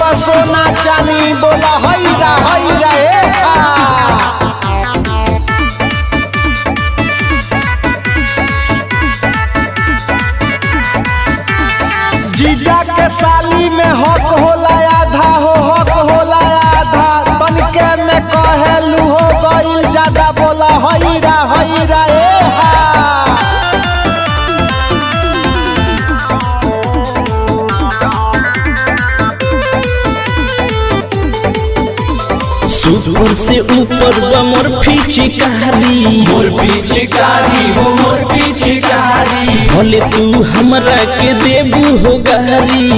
बा सोना चानी बोला हैरा हैरा ए जीजा के साली में हक होला आधा हो हक होला आधा तनके में कहेलू हो गइल ज्यादा बोला हैरा हैरा ए ऊपर से ऊपर मोर पिचकारी हो मोर पिचकारी भले तू हमरा के देबू हो गारी।